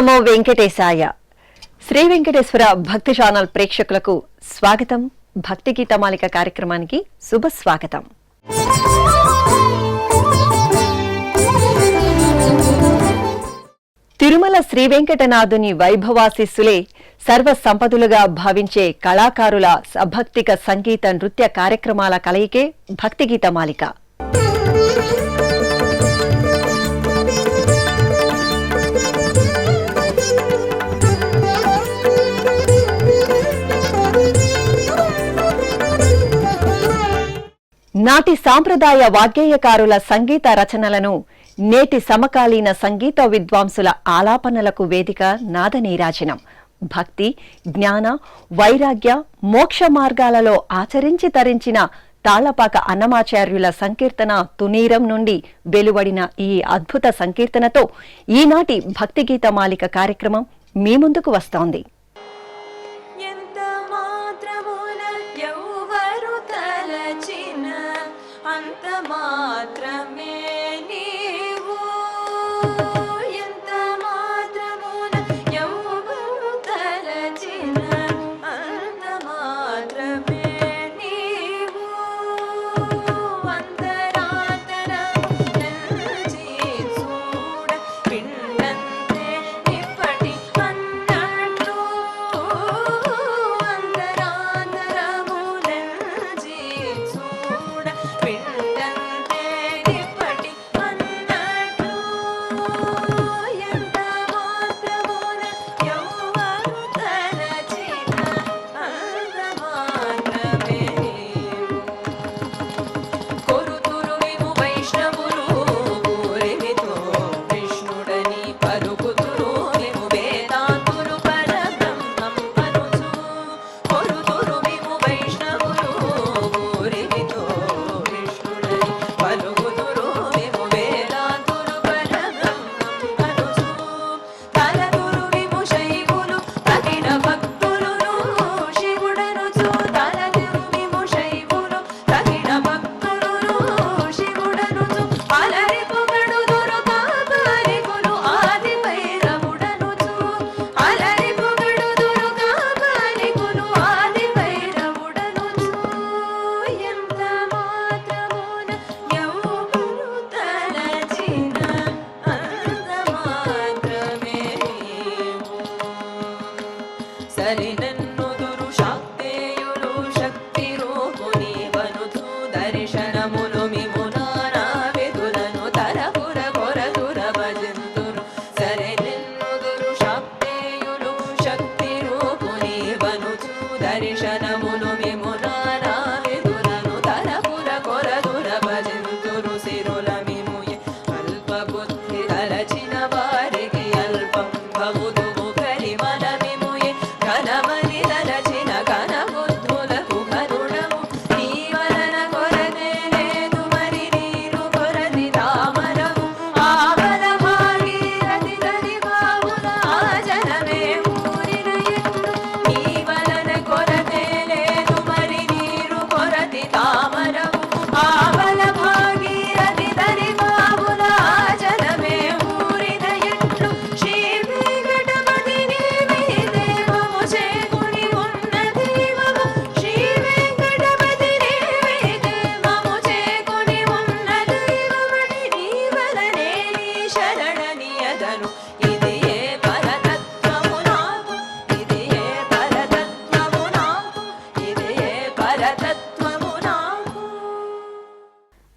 నమో వెంకటేశాయ. శ్రీ వెంకటేశ్వర భక్తి ఛానల్ ప్రేక్షకులకు స్వాగతం. భక్తి గీతమాలిక కార్యక్రమానికి శుభ స్వాగతం. తిరుమల శ్రీ వెంకటనాథుని వైభవాశిస్సులే సర్వ సంపదలుగా భావించే కళాకారుల సభక్తిక సంగీత నృత్య కార్యక్రమాల కలయికే భక్తి గీతమాలిక. నాటి సాంప్రదాయ వాగ్గేయకారుల సంగీత రచనలను నేటి సమకాలీన సంగీత విద్వాంసుల ఆలాపనలకు వేదిక నాదనీరాజనం. భక్తి, జ్ఞాన, వైరాగ్య, మోక్ష మార్గాలలో ఆచరించి తరించిన తాళ్లపాక అన్నమాచార్యుల సంకీర్తన తునీరం నుండి వెలువడిన ఈ అద్భుత సంకీర్తనతో ఈనాటి భక్తి గీతమాలిక కార్యక్రమం మీ ముందుకు వస్తోంది.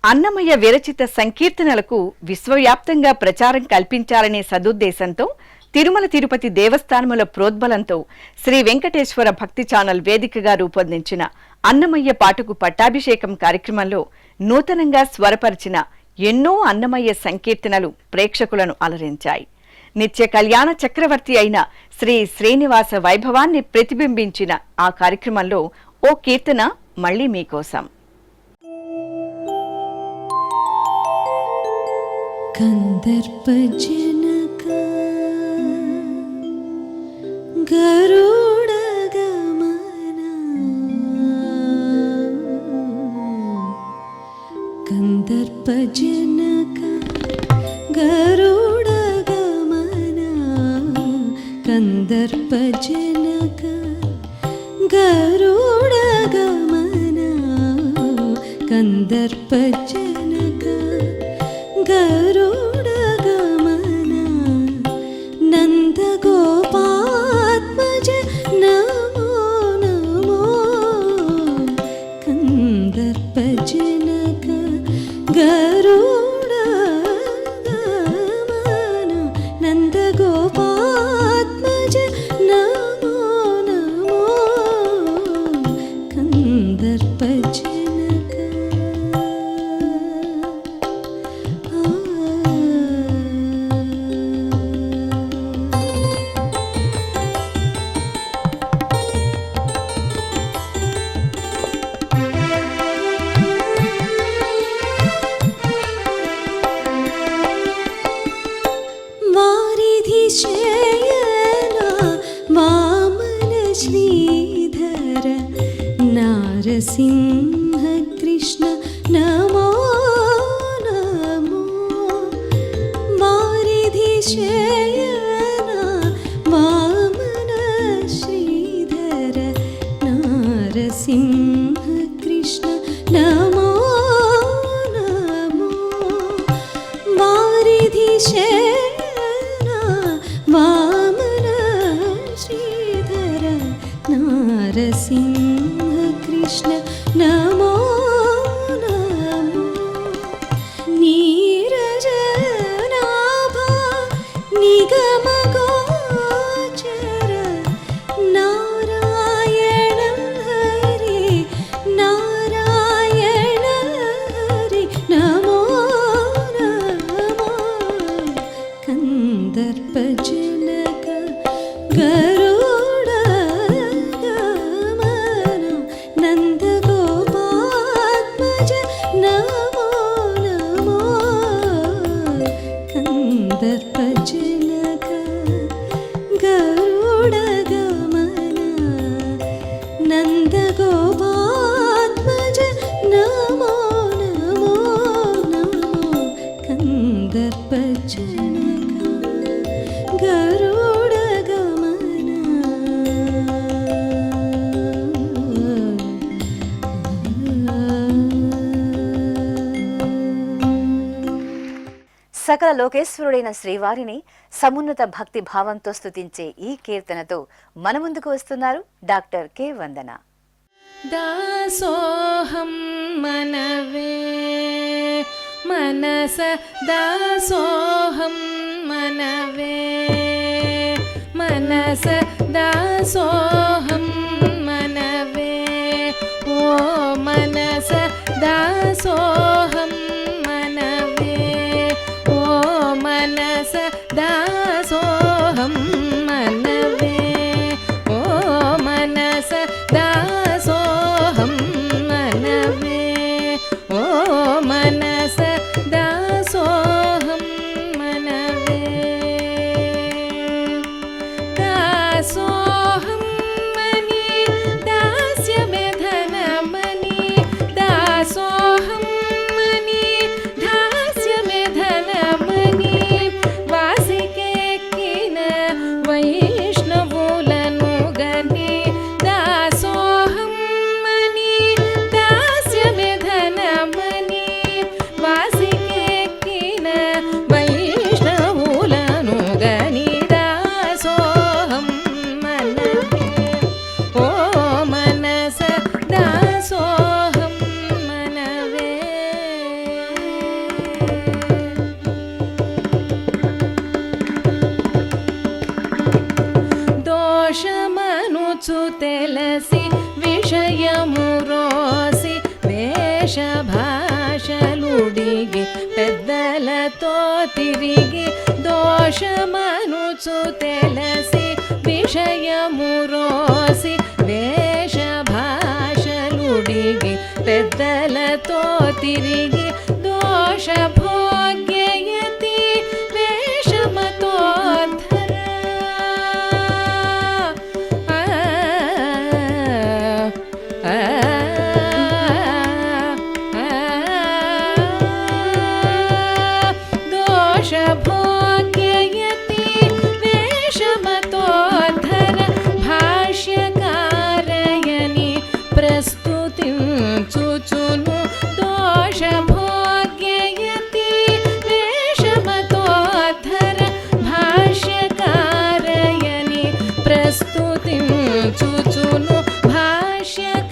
అన్నమయ్య విరచిత సంకీర్తనలకు విశ్వవ్యాప్తంగా ప్రచారం కల్పించాలనే సదుద్దేశంతో తిరుమల తిరుపతి దేవస్థానముల ప్రోద్బలంతో శ్రీ వెంకటేశ్వర భక్తి ఛానల్ వేదికగా రూపొందించిన అన్నమయ్య పాటకు పట్టాభిషేకం కార్యక్రమంలో నూతనంగా స్వరపరిచిన ఎన్నో అన్నమయ్య సంకీర్తనలు ప్రేక్షకులను అలరించాయి. నిత్య కళ్యాణ చక్రవర్తి అయిన శ్రీ శ్రీనివాస వైభవాన్ని ప్రతిబింబించిన ఆ కార్యక్రమంలో ఓ కీర్తన మళ్లీ మీకోసం. కందర్పజనక గరుడ గమన కందర్పజనక గరుడ గమన जनक गरुडगमन कन्दर्पजनक गरुडगमन नन्दगोपात्मज नमो नमो कन्दर्पजनक गरुडगमन नन्दगोपात्मज नमो नमो कन्दर्पजनक वारिधिशयना वामन श्रीधर नारसिंह कृष्ण नमो नमो वारिधिशयना वामन श्रीधर नारसिंह कृष्ण नमो नमो वारिधिशयना वामन श्रीधर नारसिंह कृष्ण नमो नमो नीरजनाभा निगमगोचर नारायण हरि नारायण हरि नमो नमो कन्दर्पजनक गरुडगमन नन्दगोपात्मज नमो नमो कन्दर्पजनक गरुडगमन नन्दगोपात्मज नमो नमो नमो कन्दर्पजनक गरुडगमन సకల లోకేశ్వరుడైన శ్రీవారిని సమున్నత భక్తి భావంతో స్తుతించే ఈ కీర్తనతో మన ముందుకు వస్తున్నారు డాక్టర్ కె వందన. दासोऽहं मनवे मनस दासोऽहं मनवे मनस दासोऽहं मनवे ओ मनस दासोऽहं मनवे ओ मनस दासोऽहं मनवे ओ मनस दासोऽहं मनवे ओ मनस दासोऽहं मनवे दासोऽहं मनि दास्यमेधनमणि दासोऽहं मनि दास्यमेधनमणि वासिके किन वैष्णवुలను गनि दासोऽहं मनि दास्यमेधनमणि वासिके किन वैष्णवुలను गनि दासोऽहं मनवे ओ मनस दासोऽहं मनवे దోషమనుచు తెలసి విషయమురోసి వేషభాషలుడిగి పెద్దలతో తిరిగి దోషమనుచు తెలసి విషయమురోసి వేషభాషలుడిగి పెద్దలతో తిరిగి దోషభోగ్యయతి వేషమతోద్ధర दोषभोग्ययति वेषमतोद्धर ప్రస్తుతించుచును దోషభోగ్యయతి వేషమతోద్ధర భాష్యకారయని ప్రస్తుతించుచును భాష్యకారయని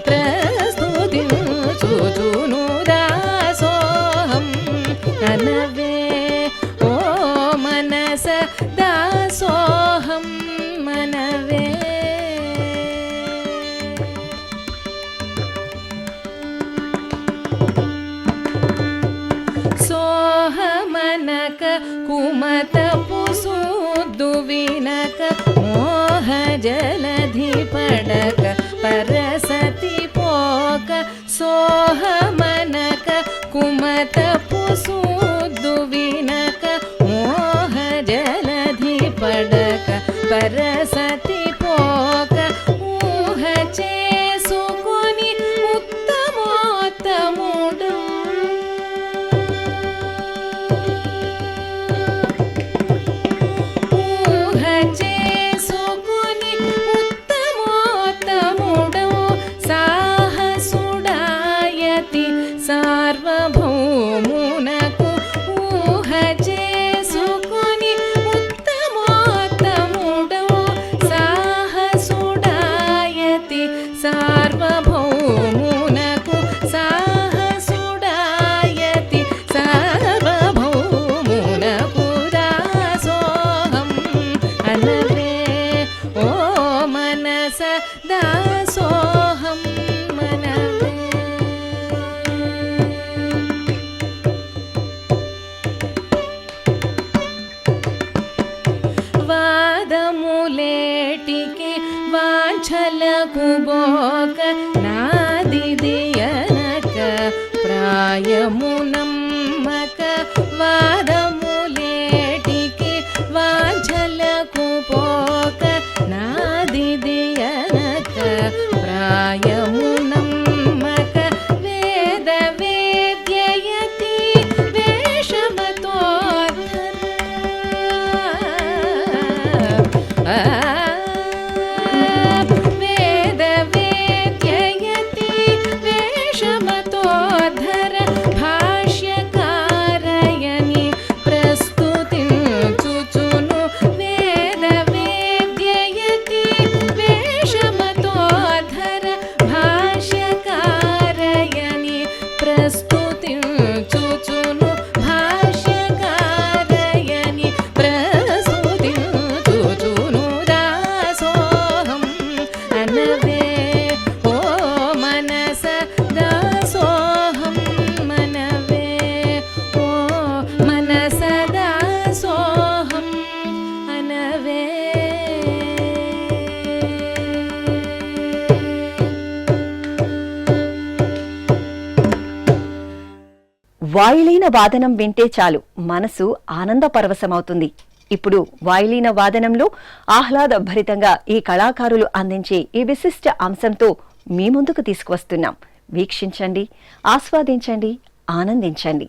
ప్రస్తుతించుచును దాసోహం అనవే ఓ మనస దాసోహం మనవే. సోహమనక కుమతపు సూద్దు వినక మోహ జలధి పడక పరసతి పోక సోహమనక కుమతపు సూద్దు వినక మోహ జలధి పడక పరసతి పోక ఊహ చేసుకొని ఉత్తమోత్తముడు ఊహ చేసుకొని ఉత్తమోత్తముడు సాహసుడాయతి సార్వభౌమునకు ఊహ చేసుకొని ఉత్తమోత్తముడు సాహసుడాయతి సార్వభౌమునకు సాహసుడాయతి సార్వభౌమునకు దాసోహం అనవే ఓ మనస దాసోహం మనవే. వాదములేటికి వాంఛలకు బోక నాదిదియనక ప్రాయమునమ్మక వాదములేటికి వాంఛలకు పోక నాదిదియనక ప్రాయమునమ్మక వేద వేద్యయతి వేద వేద్యయతి వేషమతోద్ధర భాష్యకారయని ప్రస్తుతించుచును వేద వేద్యయతి వేషమతోద్ధర భాష్యకారయని ప్రస్తుతించుచును భాష్యకారయని ప్రస్తుతించుచును దాసోహం అనవే ఓ మనస దాసోహం మనవే ఓ మనస దాసోహం అనవే. వాయులీన వాదనం వింటే చాలు మనసు ఆనంద పరవశమవుతుంది. ఇప్పుడు వాయులీన వాదనంలో ఆహ్లాదభరితంగా ఈ కళాకారులు అందించే ఈ విశిష్ట అంశంతో మీ ముందుకు తీసుకువస్తున్నాం. వీక్షించండి, ఆస్వాదించండి, ఆనందించండి.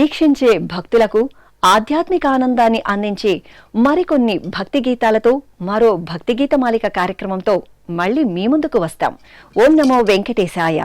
వీక్షించే భక్తులకు ఆధ్యాత్మిక ఆనందాన్ని అందించే మరికొన్ని భక్తి గీతాలతో మరో భక్తి గీతమాలిక కార్యక్రమంతో మళ్ళీ మీ ముందుకు వస్తాం. ఓం నమో వెంకటేశాయ.